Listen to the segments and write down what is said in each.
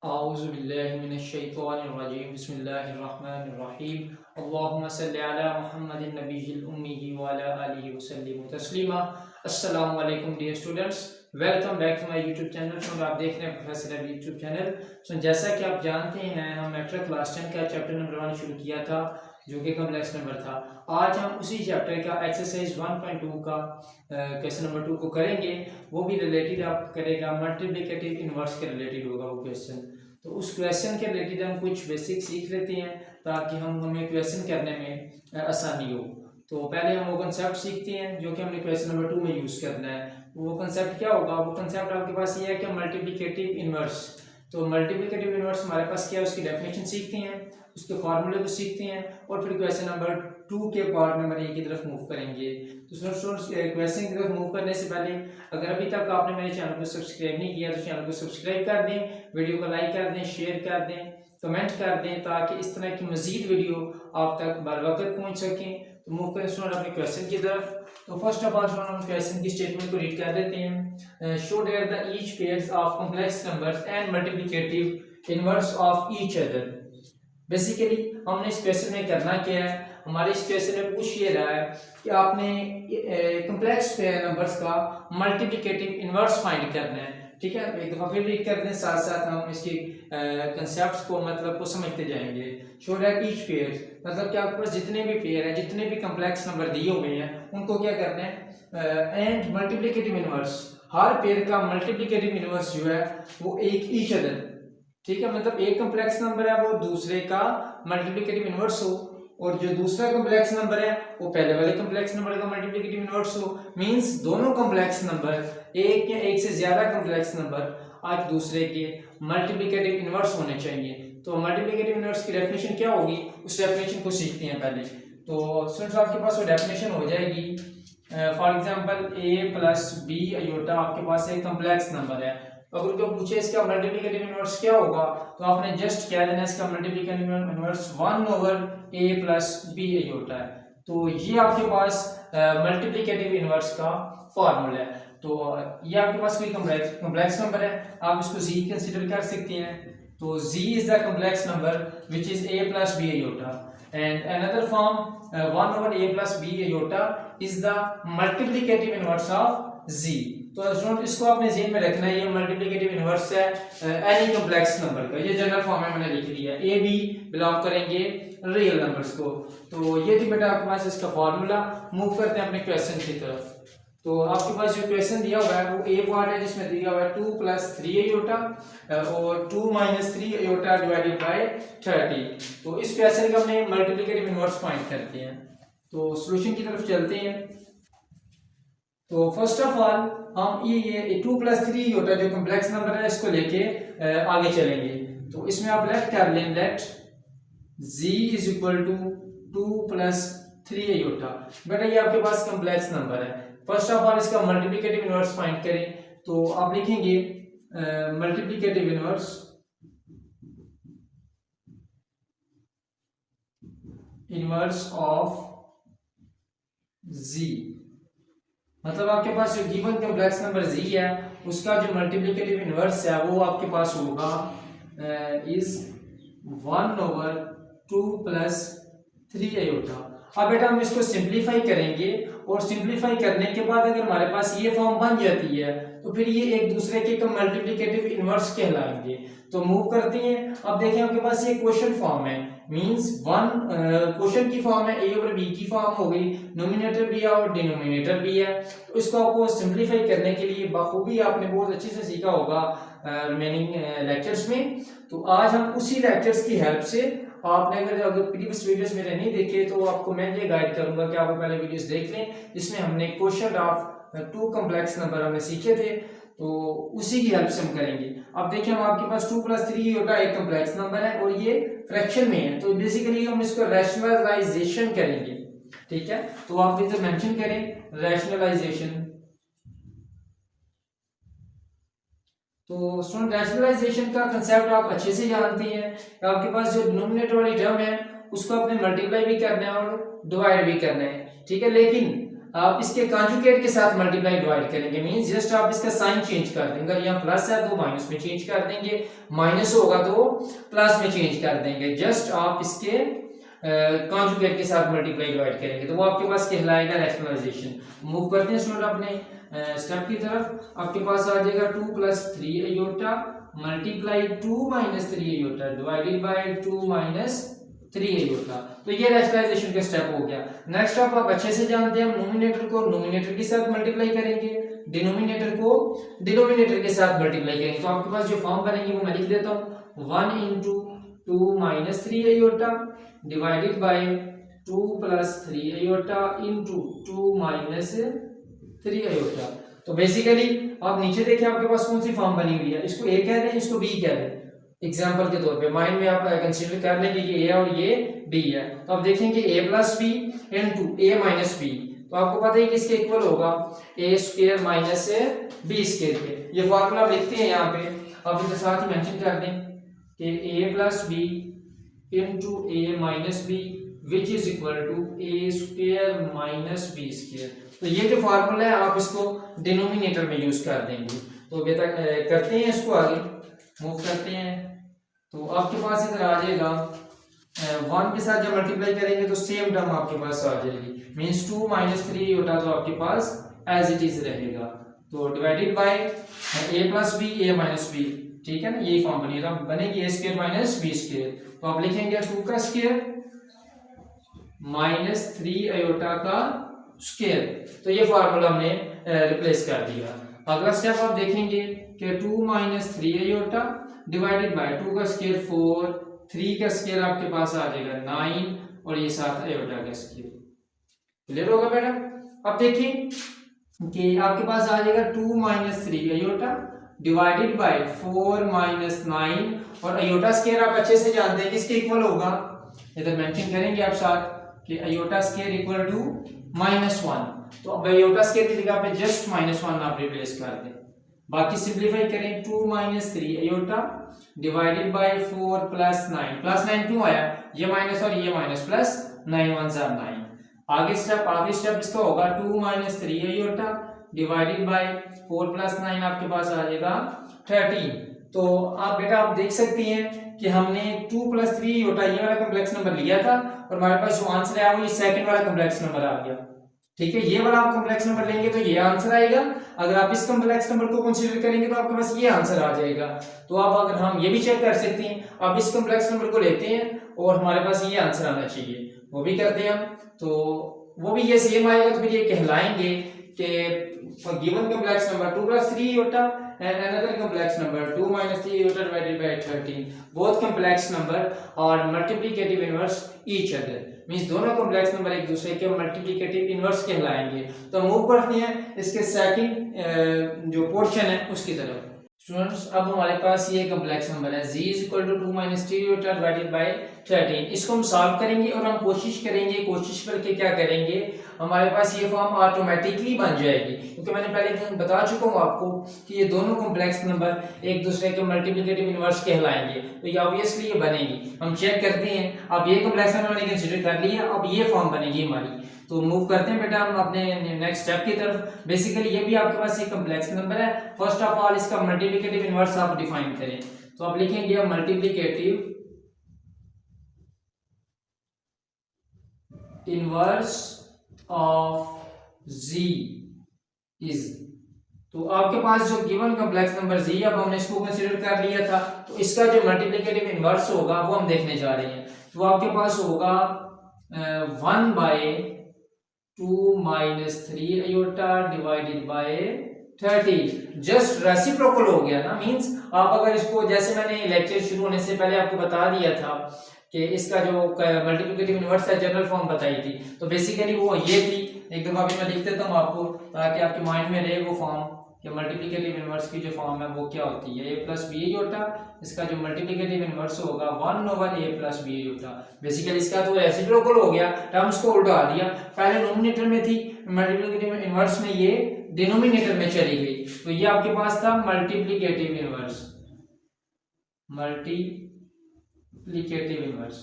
औज़ुबिल्लाहिमिनश्शैतानिर्रजीम बिस्मिल्लाहिर्रहमानिर्रहीम अल्लाहुम्मा सल्लि अला मुहम्मदिन नबिय्यिल उम्मी व अला आलिहि व सल्लिम तस्लीमा। अस्सलामु अलैकुम dear students, welcome back to my YouTube channel. आप देख रहे हैं प्रोफेसर अली यूट्यूब चैनल। जैसा कि आप जानते हैं, हम मैट्रिक क्लास 10 का चैप्टर नंबर 1 शुरू किया था जो कि कॉम्प्लेक्स नंबर था। आज हम उसी चैप्टर का एक्सरसाइज 1.2 का क्वेश्चन नंबर 2 को करेंगे। वो भी रिलेटेड आप करेगा मल्टीप्लिकेटिव इनवर्स के रिलेटेड होगा वो क्वेश्चन। तो उस क्वेश्चन के रिलेटेड हम कुछ बेसिक सीख लेते हैं ताकि हमें क्वेश्चन करने में आसानी हो। तो पहले हम वो कंसेप्ट सीखते हैं जो कि हमने क्वेश्चन नंबर 2 में यूज़ करना है। वो कंसेप्ट क्या होगा? वो कंसेप्ट आपके पास ये है कि मल्टीप्लिकेटिव इनवर्स। तो मल्टीप्लिकेटिव इनवर्स हमारे पास क्या है, उसकी डेफिनेशन सीखते हैं, उसके फार्मूले को सीखते हैं और फिर क्वेश्चन नंबर 2 के पार्ट नंबर 1 की तरफ मूव करेंगे। तो स्टूडेंट्स, क्वेश्चन की तरफ मूव करने से पहले अगर अभी तक आपने मेरे चैनल को सब्सक्राइब नहीं किया तो चैनल को सब्सक्राइब कर दें, वीडियो को लाइक कर दें, शेयर कर दें, कमेंट कर दें ताकि इस तरह की मजीद वीडियो आप तक बर वक्त पहुँच सकें। तो मूव करें स्टूडेंट अपने क्वेश्चन की तरफ। तो फर्स्ट ऑफ ऑल हम क्वेश्चन की स्टेटमेंट को रीड कर लेते हैं। Show that the each pairs of complex numbers and multiplicative inverse of each other. Basically हमने इस क्वेश्चन में करना क्या है, हमारे इस क्वेश्चन में पूछ ये रहा है कि आपने कॉम्प्लेक्स नंबर्स का मल्टीप्लिकेटिव इनवर्स फाइंड करना है। ठीक है, एक दफा फिर रीड करते हैं, साथ साथ हम इसके कंसेप्ट्स को मतलब को समझते जाएंगे। शो दैट ईच पेयर मतलब कि आपके पास जितने भी पेयर है, जितने भी कॉम्प्लेक्स नंबर दिए हुए हैं उनको क्या करना है, and multiplicative inverse, her pair का मल्टीप्लिकेटिव इनवर्स जो है वो एक ईच अदर। ठीक है, मतलब एक कॉम्प्लेक्स नंबर है वो दूसरे का मल्टीप्लिकेटिव इनवर्स हो और जो दूसरा कॉम्प्लेक्स नंबर है वो पहले वाले कॉम्प्लेक्स नंबर का मल्टीप्लिकेटिव इनवर्स हो। मींस दोनों कॉम्प्लेक्स नंबर, एक या एक से ज्यादा कॉम्प्लेक्स नंबर एक दूसरे के मल्टीप्लिकेटिव इनवर्स होने चाहिए। तो मल्टीप्लिकेटिव इनवर्स की डेफिनेशन क्या होगी, उस डेफिनेशन को सीखते हैं पहले। तो स्टूडेंट्स, आपके पास वो डेफिनेशन हो जाएगी, for example A plus B iota आपके पास एक कॉम्प्लेक्स नंबर है। तो अगर कोई पूछे इसका मल्टीप्लिकेटिव इनवर्स क्या होगा तो आपने जस्ट क्या देना है, इसका multiplicative inverse 1 over a plus B iota है। तो ये आपके पास मल्टीप्लिकेटिव इनवर्स का फॉर्मूला है। तो ये आपके पास कोई कॉम्प्लेक्स नंबर है, आप इसको z कंसीडर कर सकते हैं। तो z is the complex number which is a plus B iota and another form 1 over a plus B iota is the multiplicative inverse of z। तो स्टूडेंट, इसको आपने ज़हन में रखना है, ये मल्टीप्लिकेटिव इनवर्स है एनी कॉम्प्लेक्स नंबर का। ये जनरल फॉर्म में मैंने लिख लिया, ए बी बिलोंग करेंगे रियल नंबर्स को। तो ये थी बेटा आपके पास इसका फॉर्मूला। मूव करते हैं अपने क्वेश्चन की तरफ। तो आपके पास जो क्वेश्चन दिया हुआ है वो ए पार्ट है जिसमें दिया हुआ है 2 प्लस 3 अयोटा और 2 माइनस 3 अयोटा डिवाइडेड बाय 30। तो इस क्वेश्चन का हमने मल्टीप्लिकेटिव इनवर्स फाइंड करते हैं। तो सॉल्यूशन की तरफ चलते हैं। तो फर्स्ट ऑफ ऑल हम ये 2 प्लस 3 अयोटा जो कॉम्प्लेक्स नंबर है इसको लेके आगे चलेंगे। तो इसमें आप लेट कर लें, let z is equal to 2 plus 3 iota. बेटा ये आपके पास कॉम्प्लेक्स नंबर है। फर्स्ट ऑफ ऑल इसका मल्टीप्लिकेटिव इनवर्स फाइंड करें। तो आप लिखेंगे मल्टीप्लिकेटिव इनवर्स ऑफ z, मतलब आपके पास जो गिवन कॉम्प्लेक्स नंबर z है उसका जो मल्टीप्लिकेटिव इनवर्स है वो आपके पास होगा इज 1 ओवर 2 प्लस 3 अयोटा। अब बेटा हम इसको सिंप्लीफाई करेंगे और सिंप्लीफाई करने के बाद अगर हमारे पास ये फॉर्म बन जाती है तो फिर ये एक दूसरे के मल्टीप्लिकेटिव इनवर्स कहलाएंगे। तो मूव करते हैं। अब देखें आपके पास ये क्वेश्चन फॉर्म है, मींस वन क्वेश्चन की फॉर्म है, ए और बी की फॉर्म हो गई, नोमिनेटर भी है और डिनोमिनेटर भी है। तो इसको आपको सिंप्लीफाई करने के लिए बखूबी आपने बहुत अच्छे से सीखा होगा रिमेनिंग लेक्चर्स में। तो आज हम उसी लेक्चर्स की हेल्प से, आपने अगर प्रीवियस वीडियोस मेरे नहीं देखे तो आपको मैं ये गाइड करूंगा कि आप पहले वीडियोस देख लें जिसमें हमने क्वेश्चन ऑफ 2 कॉम्प्लेक्स नंबर हमने सीखे थे। तो उसी की हेल्प से हम करेंगे। अब देखिए हम आपके पास 2 प्लस 3 होता है एक कॉम्प्लेक्स नंबर है और ये फ्रैक्शन में है। तो बेसिकली हम इसको रैशनलाइजेशन करेंगे। ठीक है, तो आप इधर मेंशन करें रैशनलाइजेशन। तो स्टूडेंट, रैशनलाइजेशन का कंसेप्ट आप अच्छे से जानते हैं। आपके पास जो डिनोमिनेटर वाली टर्म है उसको आपने मल्टीप्लाई भी करना है और डिवाइड भी करना है। ठीक है, लेकिन आप इसके कॉन्जुगेट के साथ मल्टीप्लाई डिवाइड करेंगे, मींस जस्ट आप इसका साइन चेंज कर देंगे। अगर यहाँ प्लस है तो माइनस में चेंज कर देंगे, माइनस होगा तो प्लस में चेंज कर देंगे। जस्ट आप इसके कॉन्जुगेट के साथ मल्टीप्लाई डिवाइड करेंगे तो वो आपके पास कहलाएगा रैशनलाइजेशन। मूव करते हैं स्टूडेंट अपने स्टेप की तरफ। आपके पास आ जाएगा 2 + 3 iota multiply 2 - 3 iota divided by 2 - 3 iota. तो ये रैशनलाइजेशन का स्टेप हो गया। नेक्स्ट आप अच्छे से जानते हैं, हम नोमिनेटर को नोमिनेटर के साथ मल्टीप्लाई करेंगे, डिनोमिनेटर को डिनोमिनेटर के साथ मल्टीप्लाई करेंगे। तो आपके पास जो फॉर्म बनेगी वो मैं लिख देता हूँ, 1 × 2 - 3 iota divided by 2 + 3 iota into 2 - 3 iota. तो बेसिकली आप नीचे देखिए आपके पास कौन सी फॉर्म बनी हुई है, इसको ए कह रहे हैं, इसको बी कह रहे हैं। एग्जाम्पल के तौर पे माइंड में आप कंसीडर कर लेंगे कि ए और ये बी है, तो आप देखेंगे a + b into a - b, तो आपको पता है कि इसके इक्वल होगा a² - b² के। ये फॉर्मूला लिखते हैं यहाँ पे, आप इनके साथ ही मेंशन कर दें कि a + b into a - b which is equal to a² - b²। तो ये जो फार्मूला है आप इसको डिनोमिनेटर में यूज कर देंगे। तो अभी तक करते हैं, इसको आगे मूव करते हैं। तो आपके पास इधर आ जाएगा 1 के साथ जब मल्टीप्लाई करेंगे तो सेम टर्म आपके पास आ जाएगी, मींस 2 - 3 अयोटा तो आपके पास एज इट इज रहेगा। तो divided by a + b a - b, ठीक है ना, यही फॉर्म बनेगी a² - b²। तो आप लिखेंगे 2 का स्क्वायर -3 अयोटा का स्क्वायर। तो ये फार्मूला हमने रिप्लेस कर दिया। अगला स्टेप आप देखेंगे कि 2 - 3 अयोटा डिवाइडेड बाय 2 का स्क्वायर 4, 3 का स्क्वायर आपके पास आ जाएगा 9 और ये 7 अयोटा का स्क्वायर। क्लियर होगा मैडम? अब देखिए कि आपके पास आ जाएगा 2 - 3 अयोटा डिवाइडेड बाय 4 - 9 और अयोटा स्क्वायर आप अच्छे से जानते हैं किसके इक्वल होगा, इधर मेंशन करेंगे आप साथ कि अयोटा स्क्वायर इक्वल टू -1। तो अब अयोटा स्क्वायर की जगह पे जस्ट -1 आप रिप्लेस कर दें। बाकी सिंपलीफाई करें, 2 - 3 अयोटा डिवाइडेड बाय 4 + 9, प्लस 9 क्यों आया, ये माइनस और ये माइनस, प्लस 9 × 1 = 9। आगे स्टेप इसका होगा 2 - 3 अयोटा डिवाइडेड बाय 4 + 9 आपके पास आ जाएगा 13। तो आप बेटा आप देख सकती हैं कि हमने 2 + 3 अयोटा ये वाला कॉम्प्लेक्स नंबर लिया था और हमारे पास जो आंसर आया वो ये सेकंड वाला कॉम्प्लेक्स नंबर आ गया। ठीक है, ये वाला आप कॉम्प्लेक्स नंबर लेंगे तो ये आंसर आएगा। अगर आप इस कॉम्प्लेक्स नंबर को कंसीडर करेंगे तो आपके पास ये आंसर आ जाएगा। तो आप अगर हम ये भी चेक कर सकते हैं, आप इस कॉम्प्लेक्स नंबर को लेते हैं और हमारे पास ये आंसर आना चाहिए, वो भी करते हैं हम, तो वो भी ये सेम आएगा। तो फिर ये कहलाएंगे कि given complex number 2 + 3 iota and another complex number 2 - 3 iota divided by 13, both complex number are multiplicative inverse each other, means दोनों कॉम्प्लेक्स नंबर एक दूसरे के मल्टीप्लिकेटिव इनवर्स कहलाएंगे। तो मूव करते हैं इसके सेकंड जो पोर्शन है उसकी तरफ। स्टूडेंट्स अब हमारे पास ये कॉम्प्लेक्स नंबर है z = 2 - 3 अयोटा डिवाइडेड बाय 13। इसको हम सॉल्व करेंगे और हम कोशिश करके क्या करेंगे, हमारे पास ये फॉर्म ऑटोमेटिकली बन जाएगी, क्योंकि मैंने पहले बता चुका हूँ आपको कि ये दोनों कॉम्प्लेक्स नंबर एक दूसरे के मल्टीप्लिकेटिव इनवर्स कहलाएंगे। तो ये ऑब्वियसली ये बनेगी। हम चेक करते हैं, अब ये कॉम्प्लेक्स नंबर मैंने कंसीडर कर लिया, अब ये फॉर्म बनेगी हमारी। तो मूव करते हैं बेटा हम अपने नेक्स्ट स्टेप की तरफ। बेसिकली ये भी आपके पास एक कॉम्प्लेक्स नंबर है। फर्स्ट ऑफ ऑल इसका मल्टीप्लिकेटिव इनवर्स आप डिफाइन करें, तो आप लिखेंगे multiplicative inverse of z is, तो आपके पास जो गिवन कॉम्प्लेक्स नंबर z, अब हमने इसको कंसीडर कर लिया था, तो इसका जो मल्टीप्लिकेटिव इनवर्स होगा वो हम देखने जा रहे हैं। तो आपके पास होगा 1/2 - 3 iota divided by 30। Just reciprocal हो गया ना, मींस आप अगर इसको, जैसे मैंने लेक्चर शुरू होने से पहले आपको बता दिया था कि इसका जो मल्टीप्लिकेटिव इनवर्स है जनरल फॉर्म बताई थी, तो बेसिकली वो ये थी। एक दफा भी मैं लिख देता हूँ आपको ताकि आपके माइंड में रहे वो फॉर्म कि मल्टीप्लिकेटिव इनवर्स की जो फॉर्म है वो क्या होती है, a + b अयोटा, इसका जो मल्टीप्लिकेटिव इनवर्स होगा 1/a + b अयोटा। बेसिकली इसका तो रेसिप्रोकल हो गया, टर्म्स को उल्टा दिया, पहले नोमिनेटर में थी मल्टीप्लिकेटिव इनवर्स में, ये डिनोमिनेटर में चली गई। तो ये आपके पास था मल्टीप्लिकेटिव इनवर्स, मल्टीप्लिकेटिव इनवर्स।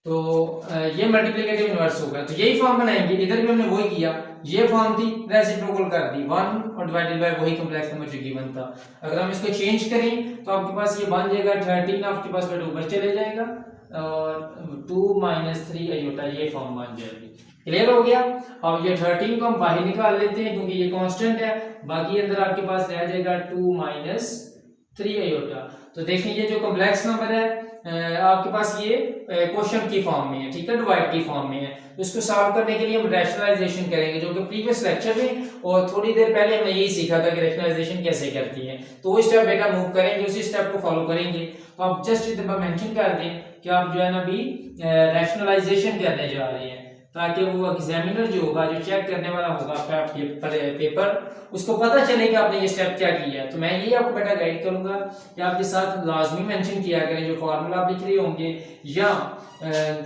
तो ये मल्टीप्लिकेटिव इनवर्स होगा। तो यही फॉर्म बनाएंगे, इधर भी हमने वही किया, ये फॉर्म थी, रेसिप्रोकल कर दी 1 और डिवाइडेड बाय वही कॉम्प्लेक्स नंबर जो गिवन था। अगर हम इसको चेंज करें तो आपके पास ये बन जाएगा 13, आपके पास बेटा ऊपर चले जाएगा और 2 - 3 आयोटा, ये फॉर्म बन जाएगी। क्लियर हो गया। अब ये 13 को हम बाहर निकाल लेते हैं क्योंकि ये कांस्टेंट है, बाकी अंदर आपके पास रह जाएगा 2 - 3 आयोटा। तो देखें ये जो कॉम्प्लेक्स नंबर है आपके पास ये क्वोशंट की फॉर्म में है, ठीक है, डिवाइड की फॉर्म में है। तो इसको सॉल्व करने के लिए हम रैशनलाइजेशन करेंगे, जो कि प्रीवियस लेक्चर में और थोड़ी देर पहले हमने यही सीखा था कि रैशनलाइजेशन कैसे करती है। तो वो स्टेप बेटा मूव करेंगे, उसी स्टेप को फॉलो करेंगे। तो आप जस्ट इधर मेंशन कर दें कि आप जो है ना अभी रैशनलाइजेशन करने जा रहे हैं, ताकि वो एग्जामिनर जो होगा, जो चेक करने वाला होगा आपका पेपर, उसको पता चले कि आपने ये स्टेप क्या किया है। तो मैं ये आपको बेटा गाइड करूंगा कि आपके साथ लाजमी मेंशन किया करें जो फार्मूला आप लिख रहे होंगे या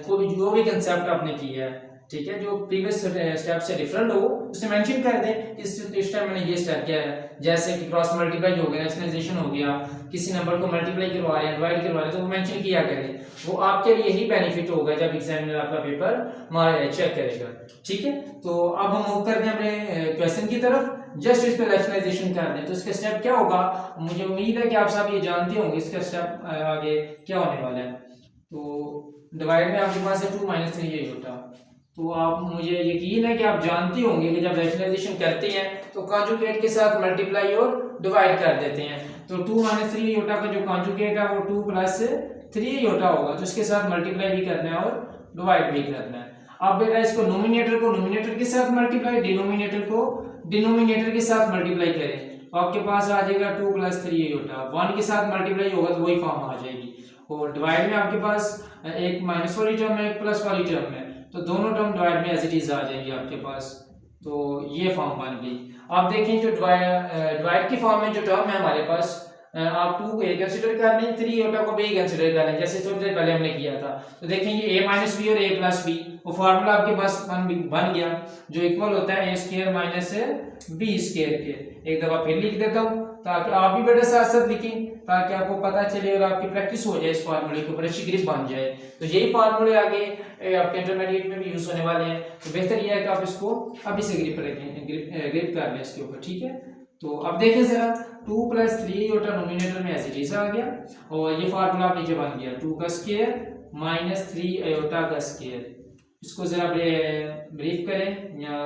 कोई जो भी कंसेप्ट आपने किया है, ठीक है, जो प्रीवियस स्टेप से डिफरेंट हो उसे मेंशन कर दें। इस टाइम मैंने ये स्टेप किया है, जैसे कि क्रॉस मल्टीप्लाई हो गया, रैशनलाइजेशन हो गया, किसी नंबर को मल्टीप्लाई करवा रहे हैं, डिवाइड करवा रहे हैं, तो वो मेंशन किया करें। वो आपके लिए ही बेनिफिट होगा जब एग्जामिनर आपका पेपर चेक करेगा, ठीक है। तो अब हम मूव करते हैं अपने क्वेश्चन की तरफ। जस्ट इस पे रैशनलाइजेशन कर दें तो इसका स्टेप क्या होगा, मुझे उम्मीद है कि आप सब ये जानते होंगे इसका स्टेप आगे क्या होने वाला है। तो डिवाइड में आपके पास है 2 - 3 ये होता। तो आप, मुझे यकीन है कि आप जानते होंगे कि जब रैशनलाइजेशन करते हैं तो कॉन्जुगेट के साथ मल्टीप्लाई और डिवाइड कर देते हैं। तो 2 - 3 योटा का जो कॉन्जुगेट है वो 2 + 3 योटा होगा, तो इसके साथ मल्टीप्लाई भी करना है और डिवाइड भी करना है। अब बेटा इसको नोमिनेटर को नोमिनेटर के साथ मल्टीप्लाई, डिनोमिनेटर को डिनोमिनेटर के साथ मल्टीप्लाई करें तो आपके पास आ जाएगा 2 + 3 योटा। 1 के साथ मल्टीप्लाई होगा तो वही फॉर्म आ जाएगी। और डिवाइड में आपके पास एक माइनस वाली टर्म है, एक प्लस वाली टर्म है, तो दोनों टर्म डिवाइड में एज इट इज आ जाएंगी आपके पास। तो ये फॉर्म बन गई। आप देखें जो डिवाइड की फॉर्म में जो टर्म है हमारे पास, आप 2 को a कंसीडर कर लें, 3 योटा को b कंसीडर कर लें, जैसे थोड़ी देर पहले हमने किया था। तो देखें ये a - b और a + b, वो फार्मूला आपके पास बन गया जो इक्वल होता है a² - b² के। एक दफा फिर लिख देता हूँ ताकि आप भी बेटा साथ साथ लिखें, ताकि आपको पता चले और आपकी प्रैक्टिस हो जाए, इस फार्मूले के ऊपर अच्छी ग्रिप बन जाए। तो यही फार्मूले आगे आपके इंटरमीडिएट में भी यूज होने वाले हैं। तो बेहतर यह है कि आप इसको अभी से ग्रिप रखें, ग्रिप कर लें इसके ऊपर, ठीक है। तो अब देखें जरा, 2 + 3 योटा नोमिनेटर में एज इट इज आ गया और ये फार्मूला आप नीचे बन गया 2 का स्क्वायर - 3 अयोटा का स्क्वायर। इसको जरा ब्रीफ करें या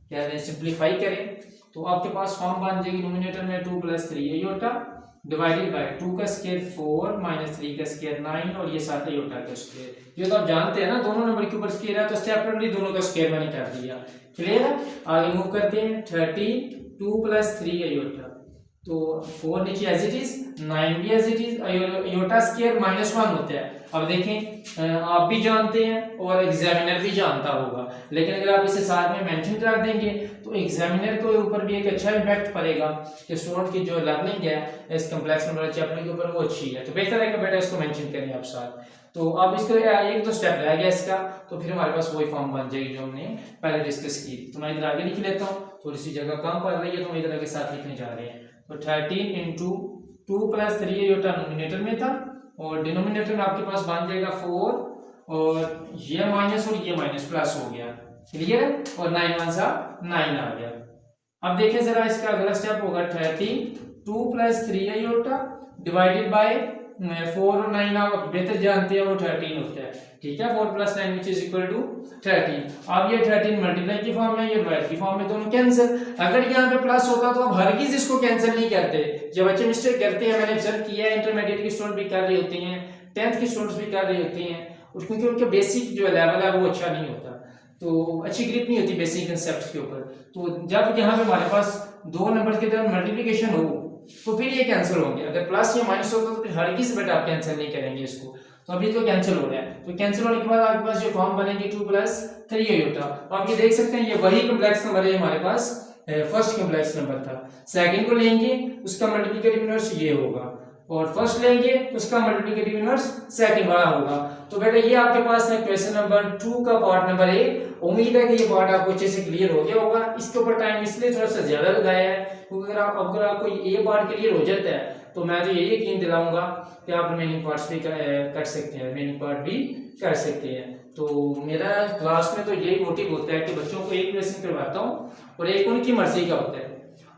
क्या करें, सिंप्लीफाई करें तो आपके पास फॉर्म बन जाएगी नोमिनेटर में 2 + 3 अयोटा डिवाइडेड बाय 2 का स्क्वायर 4 - 3 का स्क्वायर 9 और ये 7 अयोटा का स्क्वायर। ये तो आप जानते हैं ना, दोनों नंबर के ऊपर स्क्वायर है तो सेपरेटली दोनों का स्क्वायर मैंने कर दिया। क्लियर है। आगे मूव करते हैं 30 2 + 3 अयोटा, तो 4 नीचे एज इट इज, 9 भी as it is, iota square -1 होता है। अब देखें आप भी जानते हैं और एग्जामिनर भी जानता होगा, लेकिन अगर आप इसे साथ में मेंशन कर देंगे तो एग्जामिनर के ऊपर भी एक अच्छा इम्पैक्ट पड़ेगा कि स्टूडेंट की जो लर्निंग है इस कम्प्लेक्स नंबर चैप्टर के ऊपर वो अच्छी है। तो बेहतर है कि बेटा इसको मेंशन करें आप साथ। तो अब इसको एक तो स्टेप रह गया इसका, तो फिर हमारे पास वही फॉर्म बन जाएगी जो हमने पहले डिस्कस की। तो मैं इधर आगे लिख लेता हूँ, थोड़ी सी जगह कम पड़ रही है तो हम इधर आगे साथ लिखने जा रहे हैं। तो 13 × 2 + 3 अयोटा नोमिनेटर में था और डिनोमिनेटर में आपके पास बन जाएगा 4 और ये माइनस और ये माइनस प्लस हो गया। क्लियर है। और 9 × 1 = 9 आ गया। अब देखें जरा इसका अगला स्टेप होगा 13 2 + 3 अयोटा डिवाइडेड बाय 4 और 9 आप बेहतर जानते हैं वो 13 होता है, ठीक है। 4 + 9 which is equal to 13। अब ये 13 मल्टीप्लाई की फॉर्म में, ये डिवाइड की फॉर्म में, दोनों कैंसिल। अगर यहाँ पे प्लस होता तो आप हरगिज इसको कैंसिल नहीं करते। जब बच्चे मिस्टेक करते हैं, मैंने ऑब्जर्व किया है, इंटरमीडिएट के स्टूडेंट भी कर रहे होते हैं, 10th के स्टूडेंट्स भी कर रहे होते हैं, क्योंकि उनके बेसिक जो लेवल है वो अच्छा नहीं होता, तो अच्छी ग्रिप नहीं होती बेसिक कंसेप्ट के ऊपर। तो जब यहाँ पे हमारे पास दो नंबर के तरफ मल्टीप्लिकेशन हो तो फिर ये कैंसिल होंगे। अगर प्लस या माइनस होगा तो फिर हरगिज बेटा आप कैंसिल नहीं करेंगे इसको। तो अभी तो कैंसिल हो रहा है, तो कैंसिल होने के बाद आपके पास जो फॉर्म बनेगी 2 + 3 अयोटा। तो आप ये देख सकते हैं ये वही कॉम्प्लेक्स नंबर है हमारे पास, फर्स्ट कॉम्प्लेक्स नंबर था। सेकंड को लेंगे उसका मल्टीप्लिकेटिव इनवर्स ये होगा, और फर्स्ट लेंगे उसका मल्टीप्लिकेटिव इनवर्स सेकंड वाला होगा। तो बेटा ये आपके पास है क्वेश्चन नंबर 2 का पार्ट नंबर 1। उम्मीद है कि ये पार्ट आपको अच्छे से क्लियर हो गया होगा। इसके ऊपर टाइम इसलिए थोड़ा सा ज्यादा लगाया है क्योंकि अगर आपको ये पार्ट क्लियर हो जाता है तो मैं तो यही यकीन दिलाऊंगा कि आप रिमेनिंग पार्ट्स भी कर सकते हैं, रिमेनिंग पार्ट भी कर सकते हैं। तो मेरा क्लास में तो यही मोटिव होता है कि बच्चों को एक लेसन करवाता हूँ और एक उनकी मर्जी का होता है,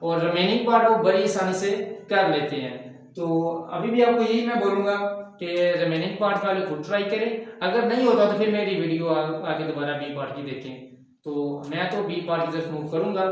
और रिमेनिंग पार्ट वो बड़ी आसानी से कर लेते हैं। तो अभी भी आपको यही मैं बोलूँगा कि रिमेनिंग पार्ट वाले खुद ट्राई करें, अगर नहीं होता तो फिर मेरी वीडियो आगे दोबारा बी पार्ट की देखें। तो मैं तो बी पार्ट की तरफ मूव करूंगा,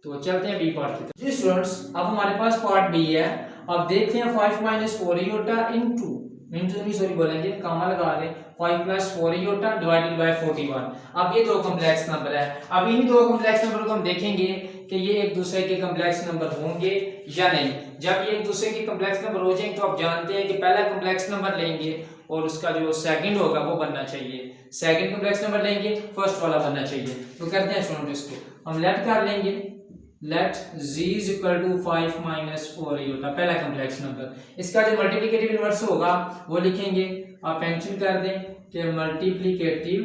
तो चलते हैं बी पार्ट की तरफ। जी स्टूडेंट्स, अब हमारे पास पार्ट बी है। अब देखते हैं 5 माइनस 4 आयोटा इंटू नहीं सॉरी बोलेंगे, कामा लगा रहे, 5 प्लस 4 आयोटा डिवाइडेड बाय 41। अब ये दो कॉम्प्लेक्स नंबर है। अब इन्हीं दो कॉम्प्लेक्स नंबर को हम देखेंगे कि ये एक दूसरे के कॉम्प्लेक्स नंबर होंगे या नहीं। जब ये एक दूसरे के कॉम्प्लेक्स नंबर हो जाएंगे तो आप जानते हैं कि पहला कॉम्प्लेक्स नंबर लेंगे और उसका जो सेकंड होगा वो बनना चाहिए, सेकंड कॉम्प्लेक्स नंबर लेंगे फर्स्ट वाला बनना चाहिए। तो करते हैं स्टूडेंट, इसको हम लेट कर लेंगे, let z is equal to 5 minus 4 iota, पहला कॉम्प्लेक्स नंबर। इसका जो मल्टीप्लिकेटिव इनवर्स होगा वो लिखेंगे, आप मेंशन कर दें कि multiplicative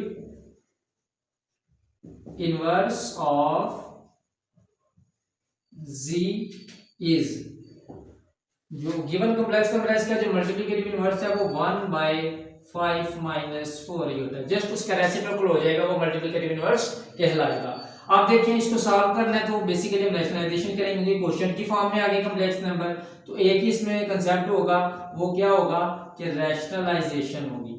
inverse of z is, जो गिवन कॉम्प्लेक्स नंबर है इसका जो मल्टीप्लिकेटिव इनवर्स है वो 1/5 माइनस 4 आयोटा, जस्ट उसका रेसिप्रोकल हो जाएगा, वो मल्टीप्लिकेटिव इनवर्स कहलाएगा। आप देखिए इसको सॉल्व करना है तो बेसिकली हम रैशनलाइजेशन करेंगे, क्वेश्चन की फॉर्म में आगे कॉम्प्लेक्स नंबर, तो एक ही इसमें कंसेप्ट होगा, वो क्या होगा कि रैशनलाइजेशन होगी।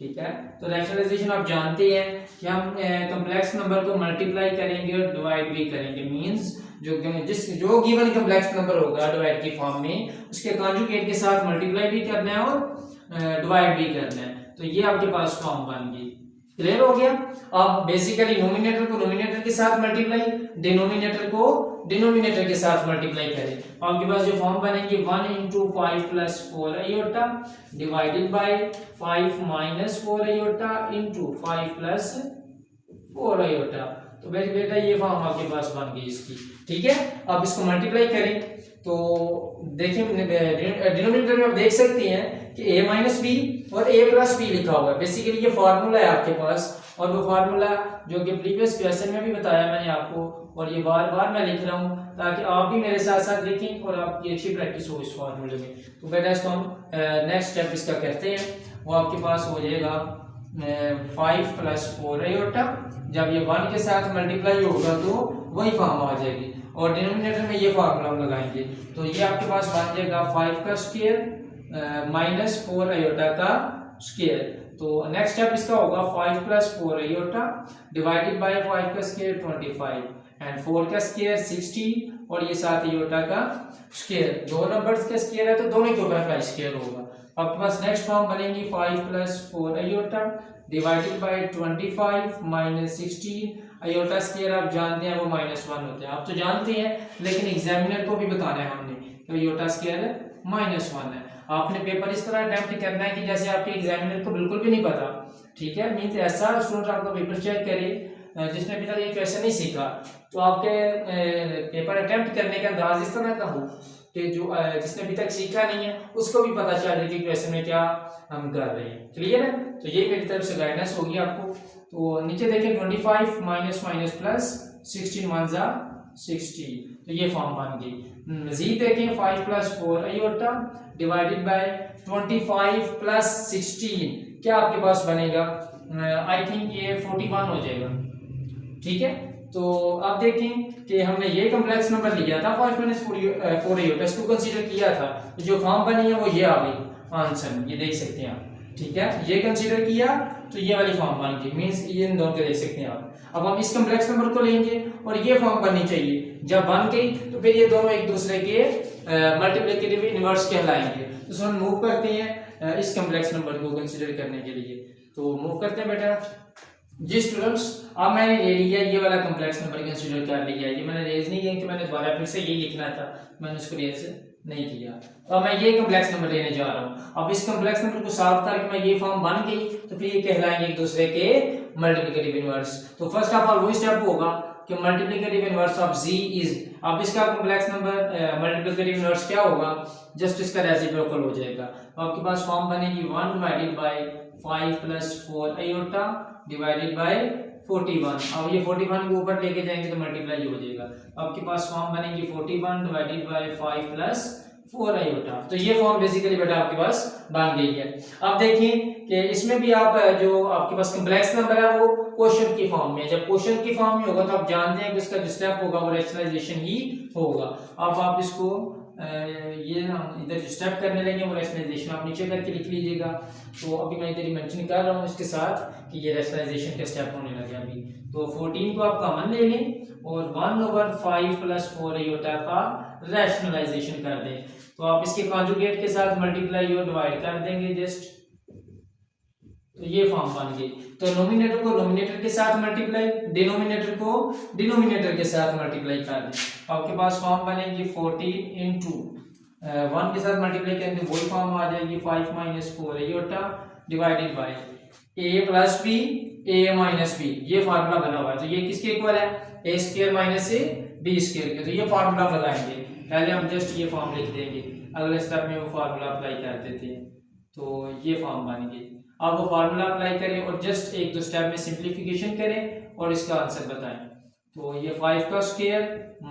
ठीक है, तो रैशनलाइजेशन आप जानते हैं कि हम कॉम्प्लेक्स नंबर को मल्टीप्लाई करेंगे और डिवाइड भी करेंगे, मींस जो गिवन कॉम्प्लेक्स नंबर होगा डिवाइड की फॉर्म में उसके कॉन्जुगेट के साथ मल्टीप्लाई भी करना है और डिवाइड भी करना है। तो ये आपके पास फॉर्म बन गई, क्लियर हो गया। अब बेसिकली नोमिनेटर को नोमिनेटर के साथ मल्टीप्लाई, डिनोमिनेटर को डिनोमिनेटर के साथ मल्टीप्लाई करें, आपके पास जो फॉर्म बनेगी 1 into 5 plus 4 iota divided bye 5 minus 4 iota into 5 plus 4 iota. तो बेटा ये फॉर्म आपके पास बन गई इसकी। ठीक है, अब इसको मल्टीप्लाई करें तो देखिए डिनोमिनेटर में आप देख सकते हैं कि a माइनस बी और a प्लस बी लिखा हुआ है। बेसिकली ये फार्मूला है आपके पास, और वो फार्मूला जो कि प्रीवियस क्वेश्चन में भी बताया मैंने आपको, और ये बार बार मैं लिख रहा हूँ ताकि आप भी मेरे साथ साथ लिखें और आपकी अच्छी प्रैक्टिस हो इस फार्मूले में। तो बेटा इसको हम नेक्स्ट स्टेप इसका करते हैं, वो आपके पास हो जाएगा 5 प्लस 4 आयोटा, जब ये 1 के साथ मल्टीप्लाई होगा तो वही फॉर्म आ जाएगी, और डिनोमिनेटर में ये फार्मूला हम लगाएंगे, तो ये आपके पास बन जाएगा 5 का स्क्वायर माइनस 4 आयोटा का स्क्वायर। तो नेक्स्ट स्टेप इसका होगा 5 प्लस 4 आयोटा डिवाइडेड बाय 5 का स्क्वायर 25 एंड 4 का स्क्वायर 60 और ये 7 आयोटा का स्क्वायर। दो नंबर्स का स्क्वायर है तो दोनों के ऊपर का स्क्वायर होगा। आपके पास नेक्स्ट फॉर्म बनेगी 5 plus 4 iota divided bye 25 minus 16 iota square आप जानते हैं वो -1 होते हैं, आप तो जानते हैं, लेकिन एग्जामिनर को भी बताना है हमने कि आयोटा स्क्वायर -1 है। आपने पेपर इस तरह अटेम्प्ट करना है कि जैसे आपके एग्जामिनर को बिल्कुल भी नहीं पता। ठीक है, मींस ऐसा स्टूडेंट आपका पेपर चेक करे जिसने अभी तक ये क्वेश्चन नहीं सीखा, तो आपके पेपर अटेम्प्ट करने का अंदाज इस तरह का हो कि जो जिसने अभी तक सीखा नहीं है उसको भी पता चल रही कि क्वेश्चन में क्या हम कर रहे हैं। क्लियर है, तो ये मेरी तरफ से गाइडेंस होगी आपको। तो नीचे देखें 25 माइनस माइनस प्लस 16 1 जा 60, तो ये फॉर्म बन गई। मजीद देखें 5 plus 4 iota divided bye 25 plus 16, क्या आपके पास बनेगा, आई थिंक ये 41 हो जाएगा। ठीक है, तो आप देखें कि हमने ये कॉम्प्लेक्स नंबर लिया था 5 माइनस 4 आयोटा, इसको कंसीडर किया था, जो फॉर्म बनी है वो ये आ गई आंसर, ये देख सकते हैं आप। ठीक है, ये कंसीडर किया तो ये वाली फॉर्म बन गई, मींस ये इन दोनों को देख सकते हैं आप। अब हम इस कॉम्प्लेक्स नंबर को लेंगे और ये फॉर्म बननी चाहिए, जब बन गई तो फिर ये दोनों एक दूसरे के मल्टीप्लिकेटिव इनवर्स कहलाएंगे। तो हम मूव करते हैं इस कॉम्प्लेक्स नंबर को कंसीडर करने के लिए, तो मूव करते हैं बेटा। जी स्टूडेंट्स, अब मैंने ले लिया ये वाला कॉम्प्लेक्स नंबर कंसीडर कर लिया, ये मैंने रेज नहीं किया कि मैंने दोबारा फिर से ये लिखना था, मैंने उसको रेज नहीं किया। तो अब मैं ये कॉम्प्लेक्स नंबर लेने जा रहा हूँ। अब इस कॉम्प्लेक्स नंबर को सॉल्व करके मैं ये फॉर्म बन गई तो फिर ये कहलाएंगे एक दूसरे के मल्टीप्लिकेटिव इनवर्स। तो फर्स्ट ऑफ ऑल वो स्टेप होगा कि multiplicative inverse of z is, अब इसका कॉम्प्लेक्स नंबर मल्टीप्लिकेटिव इनवर्स क्या होगा, जस्ट इसका रेसिप्रोकल हो जाएगा। तो आपके पास फॉर्म बनेगी 1 divided by 5 plus 4 iota divided bye 41। अब ये 41 को ऊपर लेके जाएंगे तो मल्टीप्लाई हो जाएगा, आपके पास फॉर्म बनेगी 41 डिवाइडेड बाय 5 प्लस 4 आयोटा। तो ये फॉर्म बेसिकली बेटा आपके पास बन गई है। अब देखिए कि इसमें भी आप जो आपके पास कम्प्लेक्स नंबर है वो क्वोशंट की फॉर्म में है। जब क्वोशंट की फॉर्म में होगा तो आप जानते हैं कि इसका जो स्टेप होगा वो रैशनलाइजेशन ही होगा। अब आप इसको ये हम इधर जो स्टेप करने लगे वो रैशनलाइजेशन आप नीचे करके लिख लीजिएगा। तो अभी मैं इधर मेंशन कर रहा हूँ इसके साथ कि ये रैशनलाइजेशन का स्टेप होने लगे अभी। तो 14 को आप कॉमन ले लें और 1/5 + 4 आयोटा का रैशनलाइजेशन कर दें। तो आप इसके कॉन्जुगेट के साथ मल्टीप्लाई और डिवाइड कर देंगे जस्ट, तो ये फॉर्म बन गई। तो नोमिनेटर को नोमिनेटर के साथ मल्टीप्लाई, डिनोमिनेटर को डिनोमिनेटर के साथ मल्टीप्लाई कर दें। आपके पास फॉर्म बनेगी 14 × 1 के साथ मल्टीप्लाई करेंगे वही फॉर्म आ जाएगी 5 - 4 iota divided bye a + b a - b। ये फार्मूला बना हुआ है। तो ये किसके इक्वल है? a² - a b² के। तो ये फार्मूला लगाएंगे। पहले हम जस्ट ये फॉर्म लिख देंगे, अगले स्टेप में वो फार्मूला अप्लाई कर देते हैं। तो ये फॉर्म बन गई। अब वो फार्मूला अप्लाई करें और जस्ट एक दो स्टेप में सिंप्लीफिकेशन करें और इसका आंसर बताएं। तो ये 5 का स्क्वायर -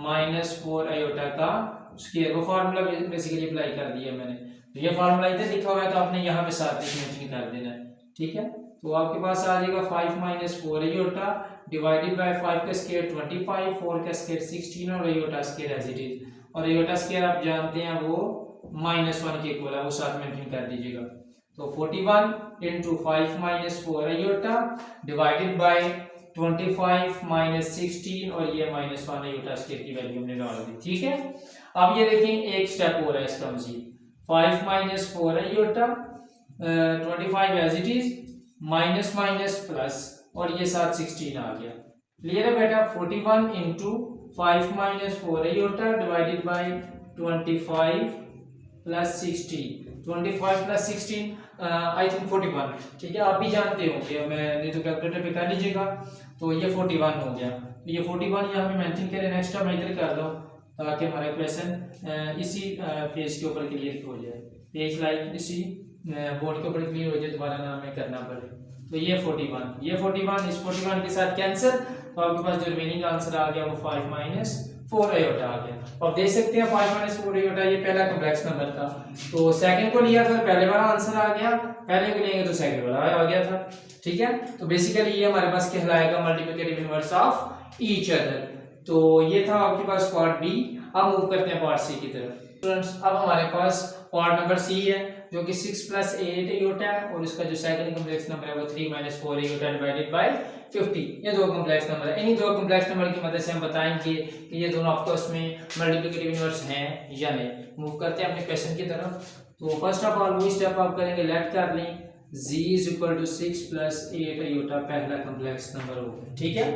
4 आयोटा का स्क्वायर, वो फार्मूला बेसिकली अप्लाई कर दिया मैंने। तो ये फार्मूला इधर लिखा हुआ है तो आपने यहाँ पे साथ मेंशन कर देना है, ठीक है। तो आपके पास आ जाएगा 5 - 4 आयोटा डिवाइडेड बाय 5 का स्क्वायर 25, 4 का स्क्वायर 16 और iota square as it is. और आयोटा स्क्वायर आप जानते हैं वो -1 के इक्वल है, वो साथ मेंशन कर दीजिएगा। तो 41 × 5 - 4 आयोटा डिवाइडेड बाय 25 - 16 और ये -1 आयोटा स्क्वायर की वैल्यू हमने डाल दी, ठीक है। अब ये देखें एक स्टेप हो रहा है इसका मजीद, 5 - 4 iota 25 as it is minus plus और ये साथ 16 आ गया। क्लियर है बेटा? 41 × 5 - 4 iota divided bye 25 + 16, 25 + 16 I think 41, ठीक है। आप भी जानते होंगे, मैं नहीं तो कैलकुलेटर पे कर लीजिएगा। तो ये 41 हो गया। तो ये 41 यहाँ पे मेंशन करें, नेक्स्ट टाइम इधर कर दो ताकि हमारा क्वेश्चन इसी पेज के ऊपर क्लियर हो जाए, पेज लाइक इसी बोर्ड के ऊपर क्लियर हो जाए, दोबारा ना हमें करना पड़े। तो ये 41, ये 41 इस 41 के साथ कैंसिल, तो आपके पास जो रिमेनिंग आंसर आ गया वो 5 - 4 आयोटा आ गया। अब देख सकते हैं 5 - 4 आयोटा ये पहला कॉम्प्लेक्स नंबर था। तो सेकंड को लिया था पहले वाला आंसर आ गया, पहले को लेंगे तो सेकंड वाला आ गया था, ठीक है। तो बेसिकली ये हमारे पास कहलाएगा multiplicative inverse of each other. तो ये था आपके पास पार्ट बी। अब मूव करते हैं पार्ट सी की तरफ। स्टूडेंट्स अब हमारे पास पार्ट नंबर सी है जो कि 6 + 8 आयोटा है और इसका जो सेकंड कॉम्प्लेक्स नंबर है वो 3 - 4 आयोटा डिवाइडेड बाय 50। ये दो कॉम्प्लेक्स नंबर है। इन्हीं दो कॉम्प्लेक्स नंबर की मदद से हम बताएंगे कि ये दोनों आपस में मल्टीप्लिकेटिव इनवर्स हैं या नहीं। मूव करते हैं अपने क्वेश्चन की तरफ। तो फर्स्ट ऑफ ऑल वही स्टेप आप करेंगे, लेट कर लें z = 6 + 8 आयोटा पहला कॉम्प्लेक्स नंबर होगा, ठीक है।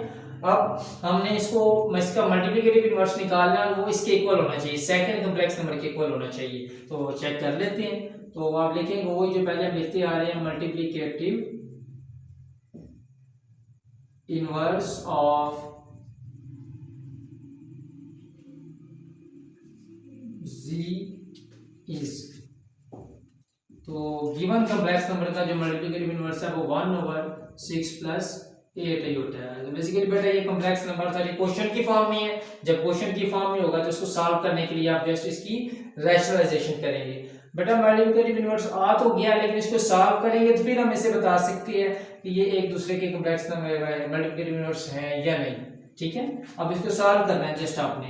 अब हमने इसका मल्टीप्लिकेटिव इनवर्स निकालना है, वो इसके इक्वल होना चाहिए, सेकंड कॉम्प्लेक्स नंबर के इक्वल होना चाहिए। तो चेक कर लेते हैं। तो आप लिखेंगे वो जो पहले हम लिखते आ रहे हैं, multiplicative inverse of z is, तो गिवन कॉम्प्लेक्स नंबर का जो मल्टीप्लिकेटिव इनवर्स है वो 1/6 + 8 आयोटा है। तो बेसिकली बेटा ये कॉम्प्लेक्स नंबर था, ये क्वेश्चन की फॉर्म में है। जब क्वेश्चन की फॉर्म में होगा तो इसको सॉल्व करने के लिए आप जस्ट इसकी रैशनलाइजेशन करेंगे। बेटा मल्टीप्लिकेटिव इनवर्स आ तो गया, लेकिन इसको सॉल्व करेंगे तो फिर हम इसे बता सकते हैं कि ये एक दूसरे के कॉम्प्लेक्स नंबर मल्टीप्लिकेटिव इनवर्स हैं या नहीं, ठीक है। अब इसको सॉल्व करना है जस्ट आपने।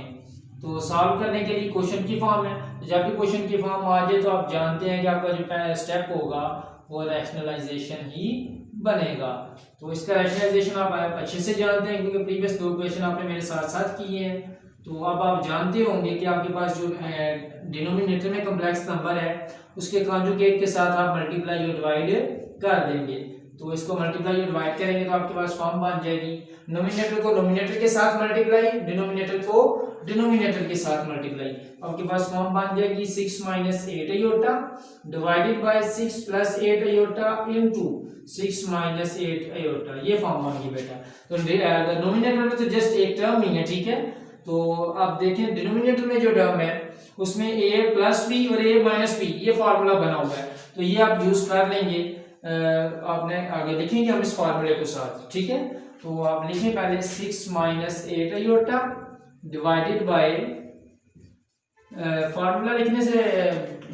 तो सॉल्व करने के लिए क्वेश्चन की फॉर्म है, तो जब भी क्वेश्चन की फॉर्म आ जाए तो आप जानते हैं कि आपका जो पहला स्टेप होगा वो रैशनलाइजेशन ही बनेगा। तो इसका रैशनलाइजेशन आप अच्छे से जानते हैं क्योंकि प्रीवियस दो क्वेश्चन आपने मेरे साथ साथ किए हैं। तो अब आप जानते होंगे कि आपके पास जो डिनोमिनेटर में कॉम्प्लेक्स नंबर है उसके कॉन्जुगेट के साथ आप मल्टीप्लाई और डिवाइड कर देंगे। तो इसको मल्टीप्लाई और डिवाइड करेंगे तो आपके पास फॉर्म बन जाएगी, नोमिनेटर को नोमिनेटर के साथ मल्टीप्लाई, डिनोमिनेटर को डिनोमिनेटर के साथ मल्टीप्लाई। आपके पास फॉर्म बन जाएगी 6 - 8 iota divided bye 6 + 8 iota into 6 - 8 iota. ये फॉर्म बन गई बेटा। तो नोमिनेटर में तो जस्ट एक टर्म ही है, ठीक है। तो आप देखें डिनोमिनेटर में जो टर्म है उसमें a + b और a - b ये फार्मूला बना हुआ है, तो ये आप यूज कर लेंगे। आपने आगे लिखेंगे हम इस फार्मूले के साथ, ठीक है। तो आप लिखें पहले 6 - 8 आयोटा डिवाइडेड बाय फार्मूला लिखने से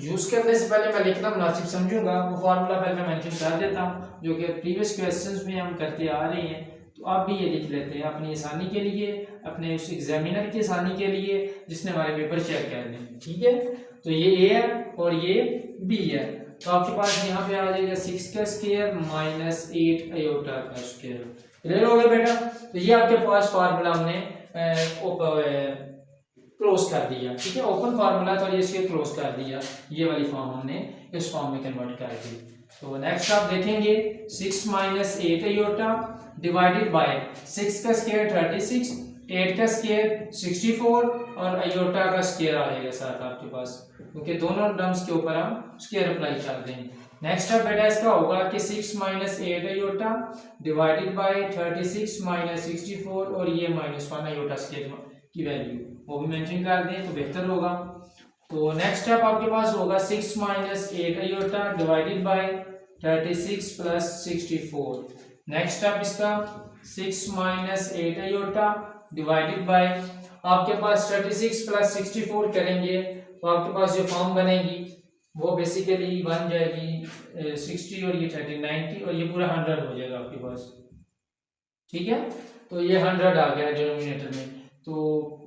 यूज करने से पहले मैं लिखना मुनासिब समझूंगा, वो फार्मूला पहले मैं मेंशन कर देता हूँ जो कि प्रीवियस क्वेश्चंस में हम करते आ रहे हैं। तो आप भी ये लिख लेते हैं अपनी आसानी के लिए, अपने उस एग्जामिनर की आसानी के लिए जिसने हमारे पेपर चेक करने हैं, ठीक है। तो ये ए है और ये बी है। तो आपके पास यहाँ पे आ जाएगा 6 का स्क्वायर माइनस 8 आयोटा का स्क्वायर। क्लियर हो गया बेटा। तो ये आपके पास फार्मूला हमने क्लोज कर दिया, ठीक है। ओपन फार्मूला तो ये इसके क्लोज कर दिया, ये वाली फॉर्म हमने इस फॉर्म में कन्वर्ट कर दी। तो नेक्स्ट आप देखेंगे 6 माइनस 8 आयोटा डिवाइडेड बाय 6 का स्क्वायर 36, 8 का स्क्वायर 64 और आयोटा का स्क्वायर आएगा साथ आपके पास, क्योंकि दोनों टर्म्स के ऊपर हम स्क्वायर अप्लाई कर देंगे। नेक्स्ट अब बेटा इसका होगा कि 6 minus 8 iota divided bye 36 minus 64 और ये -1 आयोटा स्क्वायर की वैल्यू वो भी मेंशन कर दें तो बेहतर होगा। तो नेक्स्ट स्टेप आपके पास होगा 6 minus 8 iota divided bye 36 plus 64। Next step इसका 6 माइनस 8 आयोटा डिवाइडेड बाय आपके पास 36 प्लस 64 करेंगे तो आपके पास जो फॉर्म बनेगी वो बेसिकली बन जाएगी 60 और ये 30 90 और ये पूरा 100 हो जाएगा आपके पास, ठीक है। तो ये 100 आ गया डिनोमिनेटर में। तो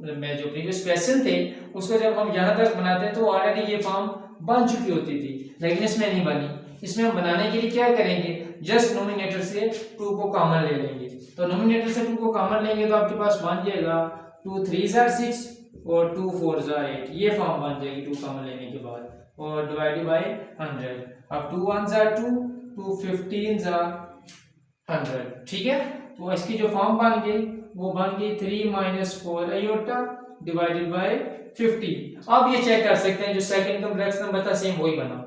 मैं जो प्रीवियस क्वेश्चन थे उसको जब हम यहाँ तक बनाते हैं तो ऑलरेडी ये फॉर्म बन चुकी होती थी, लेकिन इसमें नहीं बनी। इसमें हम बनाने के लिए क्या करेंगे, जस्ट नोमिनेटर से 2 को कॉमन ले लेंगे। तो नोमिनेटर से 2 को कॉमन लेंगे तो आपके पास बन जाएगा 2 3 जार 6 और 2 4 जार 8, ये फॉर्म बन जाएगी 2 कॉमन लेने के बाद और डिवाइडेड बाय 100। अब 2 1 जार 2, 2 15 जार 100, ठीक है। तो इसकी जो फॉर्म बन गई वो बन गई 3 माइनस 4 आयोटा डिवाइडेड बाय 50। अब ये चेक कर सकते हैं जो सेकंड कॉम्प्लेक्स नंबर था सेम वही बना।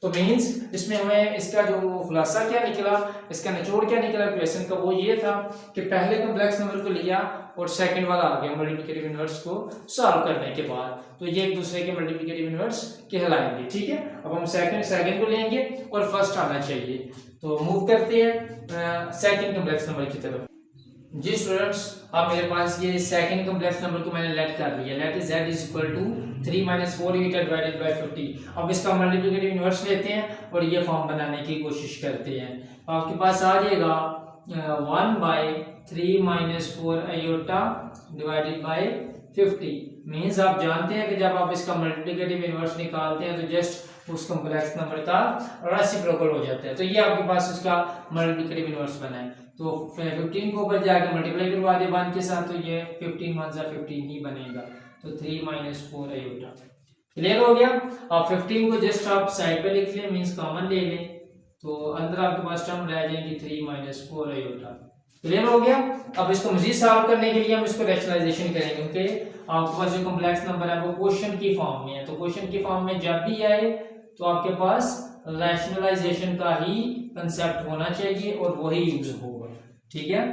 तो मींस इसमें हमें इसका जो खुलासा क्या निकला, इसका निचोड़ क्या निकला क्वेश्चन का, वो ये था कि पहले कॉम्प्लेक्स नंबर को लिया और सेकंड वाला आ गया मल्टीप्लिकेटिव इनवर्स को सॉल्व करने के बाद, तो ये एक दूसरे के मल्टीप्लिकेटिव इनवर्स कहलाएंगे, ठीक है। अब हम सेकंड को लेंगे और फर्स्ट आना चाहिए। तो मूव करते हैं सेकंड कॉम्प्लेक्स नंबर की तरफ। जी स्टूडेंट्स, अब मेरे पास ये सेकंड कॉम्प्लेक्स नंबर को मैंने लेट कर लिया, let is z is equal to 3 minus 4 iota divided by 50। अब इसका मल्टीप्लिकेटिव इनवर्स लेते हैं और ये फॉर्म बनाने की कोशिश करते हैं। आपके पास आ जाएगा 1 by 3 minus 4 iota divided by 50। Means आप जानते हैं कि जब आप इसका मल्टीप्लिकेटिव इनवर्स निकालते हैं तो जस्ट उस कॉम्प्लेक्स नंबर का रेसिप्रोकल हो जाता है। तो ये आपके पास उसका मल्टीप्लिकेटिव इनवर्स बना है। तो 15 को ऊपर जाके मल्टीप्लाई करवा दे 1 के साथ, तो ये 15 1 जा 15 ही बनेगा। तो 3 माइनस 4 आयोटा। क्लियर हो गया। अब 15 को जस्ट आप साइड पे लिख लें, मींस कॉमन ले लें, तो अंदर आपके पास टर्म रह जाएगी 3 माइनस 4 आयोटा। क्लियर हो गया। अब इसको मजीद सॉल्व करने के लिए हम इसको रैशनलाइजेशन करेंगे, क्योंकि आपके पास जो कॉम्प्लेक्स नंबर है वो क्वेश्चन की फॉर्म में है। तो क्वेश्चन की फॉर्म में जब भी आए तो आपके पास रैशनलाइजेशन का ही कंसेप्ट होना चाहिए और वही यूज होगा, ठीक है।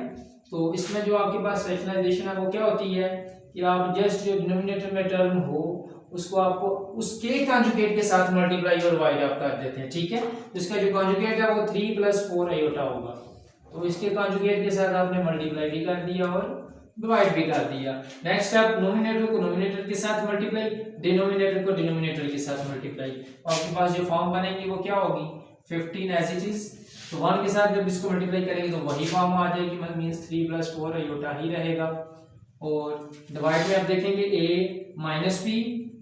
तो इसमें जो आपके पास रैशनलाइजेशन है वो क्या होती है कि आप जस्ट जो डिनोमिनेटर में टर्म हो उसको आपको उसके कॉन्जुगेट के साथ मल्टीप्लाई और डिवाइड आप कर देते हैं, ठीक है। तो इसका जो कॉन्जुगेट है वो 3 प्लस 4 आयोटा होगा, तो इसके कॉन्जुगेट के साथ आपने मल्टीप्लाई भी कर दिया और डिवाइड भी कर दिया। नेक्स्ट स्टेप, नोमिनेटर को नोमिनेटर के साथ मल्टीप्लाई, डिनोमिनेटर को डिनोमिनेटर के साथ मल्टीप्लाई। आपके पास जो फॉर्म बनेगी वो क्या होगी 15 एज इट इज। तो 1 के साथ जब इसको मल्टीप्लाई करेंगे तो वही फॉर्म आ जाएगी, मींस 3 प्लस 4 आयोटा ही रहेगा। और डिवाइड में आप देखेंगे a minus B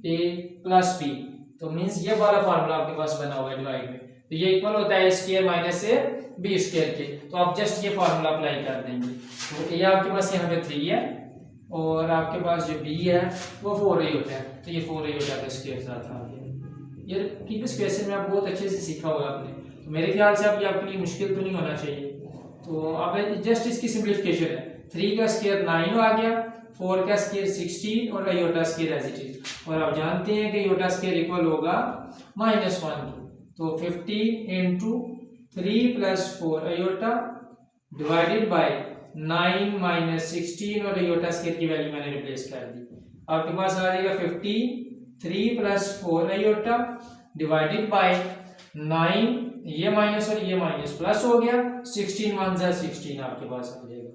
a plus B, तो मींस ये वाला फार्मूला आपके पास बना हुआ है डिवाइड में, तो ये इक्वल होता है a square minus a b square के। तो आप जस्ट ये फार्मूला अप्लाई कर देंगे। तो a आपके पास यहाँ पे 3 है और आपके पास जो b है वो 4 आयोटा है, तो ये 4 आयोटा का स्क्वायर साथ आ गया। ये प्रीवियस क्वेश्चन में आप बहुत अच्छे से सीखा होगा आपने, तो मेरे ख्याल से अब ये आपके लिए मुश्किल तो नहीं होना चाहिए। तो अब जस्ट इसकी सिंप्लीफिकेशन है, 3 का स्क्वायर 9 आ गया, 4 का स्क्वायर 16 और iota square as it is. और आप जानते हैं कि आयोटा स्क्वायर इक्वल होगा -1 की, तो 50 into 3 plus 4 iota divided bye 9 minus 16 और आयोटा स्क्वायर की वैल्यू मैंने रिप्लेस कर दी। आपके पास आ जाएगा 50 3 प्लस 4 आयोटा डिवाइडेड बाय 9, ये माइनस और ये माइनस प्लस हो गया, 16 1 जा 16 आपके पास आ जाएगा।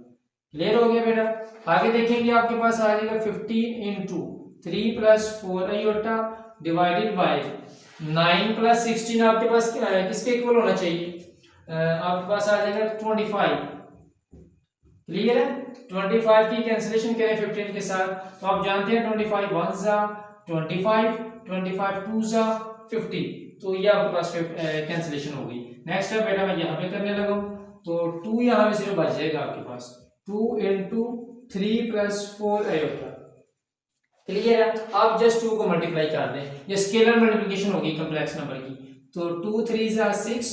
क्लियर हो गया बेटा। आगे देखेंगे आपके पास आ जाएगा 15 into 3 plus 4 iota divided bye 9 plus 16 आपके पास किसके इक्वल होना चाहिए? आपके पास आ जाएगा 25। क्लियर है? 25 की कैंसिलेशन करें 15 के साथ तो आप जानते हैं 25 1 जा 25, 25 2 जा 50, तो ये आपके पास कैंसिलेशन हो गई। नेक्स्ट स्टेप बेटा मैं यहाँ पे करने लगा तो 2 यहाँ पे सिर्फ बच जाएगा आपके पास 2 into 3 plus 4 आयोटा। क्लियर है? आप जस्ट 2 को मल्टीप्लाई कर दें, ये स्केलर मल्टीप्लिकेशन होगी कम्प्लेक्स नंबर की, तो 2 3 जा 6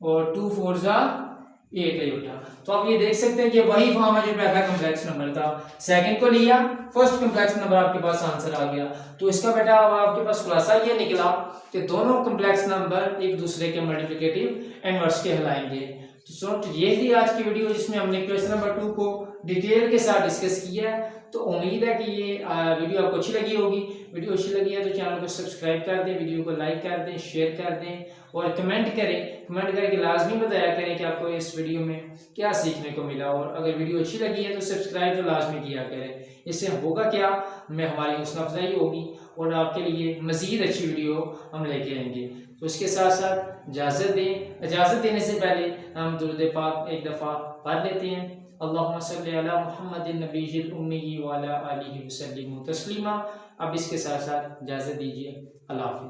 और 2 4 जा 8 आयोटा। तो आप ये देख सकते हैं कि वही फॉर्म है जो पहला कम्प्लेक्स नंबर था, सेकंड को लिया, फर्स्ट कम्प्लेक्स नंबर आपके पास आंसर आ गया। तो इसका बेटा आपके पास खुलासा ये निकला कि दोनों कम्प्लेक्स नंबर एक दूसरे के मल्टीप्लिकेटिव इनवर्स कहलाएंगे। तो सो ये थी आज की वीडियो जिसमें हमने क्वेश्चन नंबर 2 को डिटेल के साथ डिस्कस किया है। तो उम्मीद है कि ये वीडियो आपको अच्छी लगी होगी। वीडियो अच्छी लगी है तो चैनल को सब्सक्राइब कर दें, वीडियो को लाइक कर दें, शेयर कर दें और कमेंट करें। कमेंट करके लाजमी बताया करें कि आपको इस वीडियो में क्या सीखने को मिला, और अगर वीडियो अच्छी लगी है तो सब्सक्राइब तो लाजमी किया करें। इससे होगा क्या, हमें हमारी हौसला अफजाई होगी और आपके लिए मज़ीद अच्छी वीडियो हम लेके आएंगे। तो इसके साथ साथ इजाज़त दें, इजाज़त देने से पहले हम दुरूद पाक एक दफ़ा पढ़ लेते हैं। अल्लाहुम्मा सल्ली अला मुहम्मदिन नबीयिल उम्मी व अला आलिहि वसल्लिम तस्लीमा। अब इसके साथ साथ इजाज़त दीजिए। अल्लाह हाफ़िज़।